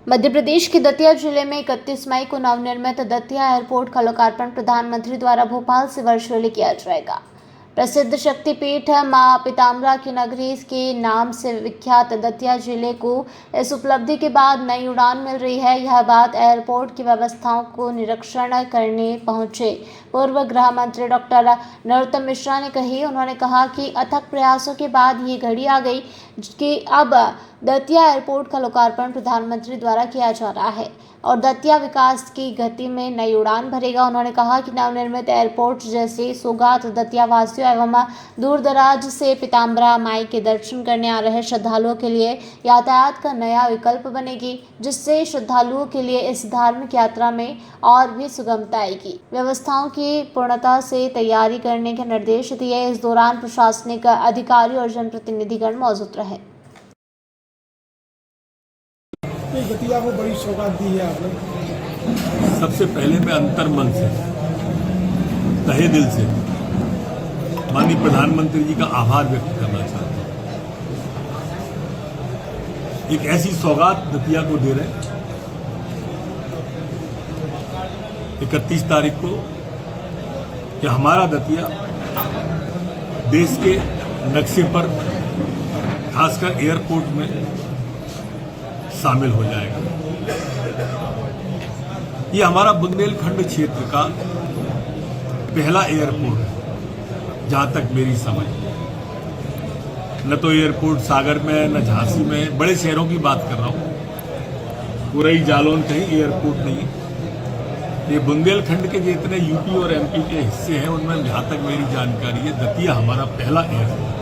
मध्य प्रदेश के दतिया जिले में 31 मई को नवनिर्मित दतिया एयरपोर्ट का लोकार्पण प्रधानमंत्री द्वारा भोपाल से वर्चुअली किया जाएगा। प्रसिद्ध शक्तिपीठ मां पीताम्बरा की नगरी के नाम से विख्यात दतिया जिले को इस उपलब्धि के बाद नई उड़ान मिल रही है। यह बात एयरपोर्ट की व्यवस्थाओं को निरीक्षण करने पहुंचे पूर्व गृह मंत्री डॉक्टर नरोत्तम मिश्रा ने कही। उन्होंने कहा कि अथक प्रयासों के बाद ये घड़ी आ गई कि अब दतिया एयरपोर्ट का लोकार्पण प्रधानमंत्री द्वारा किया जा रहा है और दतिया विकास की गति में नई उड़ान भरेगा। उन्होंने कहा कि नवनिर्मित एयरपोर्ट जैसे सौगात दतिया वासियों एवं दूर दराज से पीताम्बरा माई के दर्शन करने आ रहे श्रद्धालुओं के लिए यातायात का नया विकल्प बनेगी, जिससे श्रद्धालुओं के लिए इस धार्मिक यात्रा में और भी सुगमता आएगी। व्यवस्थाओं की पूर्णता से तैयारी करने के निर्देश दिए। इस दौरान प्रशासनिक अधिकारी और जनप्रतिनिधिगण मौजूद रहे। दतिया को बड़ी सौगात दी है आपने। सबसे पहले मैं अंतर्मन से, तहे दिल से माननीय प्रधानमंत्री जी का आभार व्यक्त करना चाहता हूं। एक ऐसी सौगात दतिया को दे रहे हैं 31 तारीख को कि हमारा दतिया देश के नक्शे पर खासकर एयरपोर्ट में शामिल हो जाएगा। ये हमारा बुंदेलखंड क्षेत्र का पहला एयरपोर्ट है जहां तक मेरी समझ। न तो एयरपोर्ट सागर में, न झांसी में, बड़े शहरों की बात कर रहा हूं। पूरा ही जालौन कहीं एयरपोर्ट नहीं। ये बुंदेलखंड के जितने यूपी और एमपी के हिस्से हैं उनमें जहां तक मेरी जानकारी है दतिया हमारा पहला एयरपोर्ट।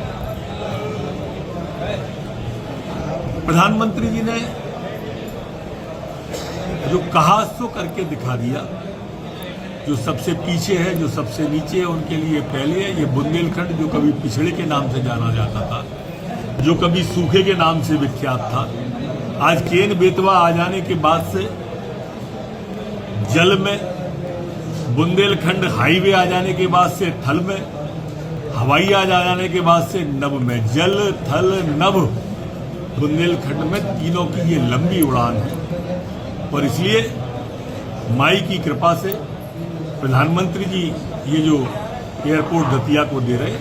प्रधानमंत्री जी ने जो कहा सो करके दिखा दिया। जो सबसे पीछे है, जो सबसे नीचे है, उनके लिए पहले है। ये बुंदेलखंड जो कभी पिछड़े के नाम से जाना जाता था, जो कभी सूखे के नाम से विख्यात था, आज केन बेतवा आ जाने के बाद से जल में, बुंदेलखंड हाईवे आ जाने के बाद से थल में, हवाई आ जाने के बाद से नभ में, जल थल नभ, बुंदेलखंड में तीनों की ये लंबी उड़ान है। और इसलिए माई की कृपा से प्रधानमंत्री जी ये जो एयरपोर्ट दतिया को दे रहे,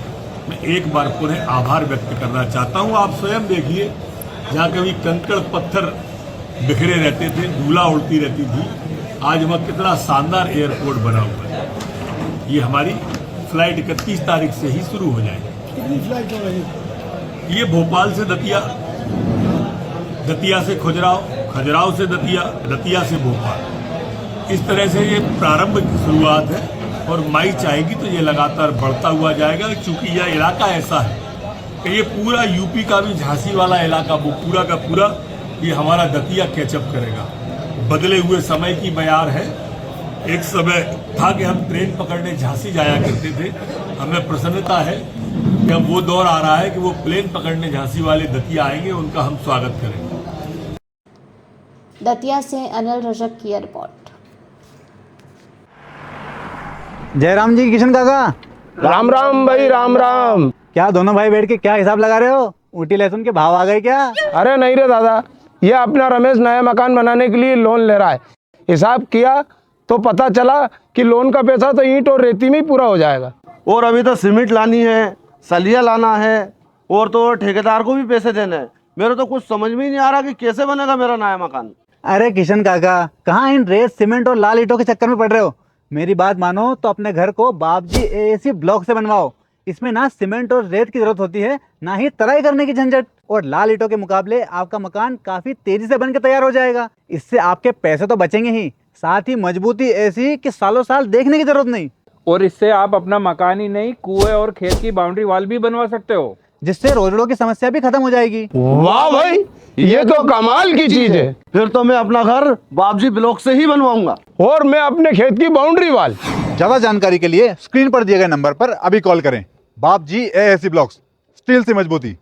मैं एक बार पुनः आभार व्यक्त करना चाहता हूं। आप स्वयं देखिए, जहां कभी कंकड़ पत्थर बिखरे रहते थे, धूला उड़ती रहती थी, आज वह कितना शानदार एयरपोर्ट बना हुआ है। ये हमारी फ्लाइट 31 तारीख से ही शुरू हो जाएगी। कितनी फ्लाइट हो रही है? ये भोपाल से दतिया, दतिया से खजुराहो, खजुराहो से दतिया, दतिया से भोपाल। इस तरह से ये प्रारंभ की शुरुआत है और माई चाहेगी तो ये लगातार बढ़ता हुआ जाएगा। क्योंकि यह इलाका ऐसा है कि ये पूरा यूपी का भी झांसी वाला इलाका, वो पूरा का पूरा ये हमारा दतिया कैचअप करेगा। बदले हुए समय की बयार है। एक समय था कि हम ट्रेन पकड़ने झांसी जाया करते थे। हमें प्रसन्नता है कि अब वो दौर आ रहा है कि वो प्लेन पकड़ने झांसी वाले दतिया आएंगे, उनका हम स्वागत करेंगे। दतिया से अनिल रजक की रिपोर्ट। जयराम जी, किशन काका। राम राम भाई, राम राम। क्या दोनों भाई बैठ के क्या हिसाब लगा रहे हो? ऊटी लहसुन के भाव आ गए क्या? अरे नहीं रे दादा, ये अपना रमेश नया मकान बनाने के लिए लोन ले रहा है। हिसाब किया तो पता चला कि लोन का पैसा तो ईंट और रेती में ही पूरा हो जाएगा। और अभी तो सीमेंट लानी है, सलिया लाना है और तो ठेकेदार को भी पैसे देने हैं। मेरे तो कुछ समझ में ही नहीं आ रहा कि कैसे बनेगा मेरा नया मकान। अरे किशन काका, कहाँ इन रेत सीमेंट और लाल ईंटों के चक्कर में पड़ रहे हो? मेरी बात मानो तो अपने घर को बाबजी एएसी ब्लॉक से बनवाओ। इसमें ना सीमेंट और रेत की जरूरत होती है, ना ही तराई करने की झंझट। और लाल ईंटों के मुकाबले आपका मकान काफी तेजी से बनकर तैयार हो जाएगा। इससे आपके पैसे तो बचेंगे ही, साथ ही मजबूती ऐसी कि सालों साल देखने की जरूरत नहीं। और इससे आप अपना मकान ही नहीं, कुएं और खेत की बाउंड्री वॉल भी बनवा सकते हो, जिससे रोजड़ों की समस्या भी खत्म हो जाएगी। वाह भाई, ये तो कमाल की चीज है। फिर तो मैं अपना घर बाबजी ब्लॉक से ही बनवाऊंगा। और मैं अपने खेत की बाउंड्री वाल। ज्यादा जानकारी के लिए स्क्रीन पर दिए गए नंबर पर अभी कॉल करें। बाबजी एएसी ब्लॉक्स, स्टील से मजबूती।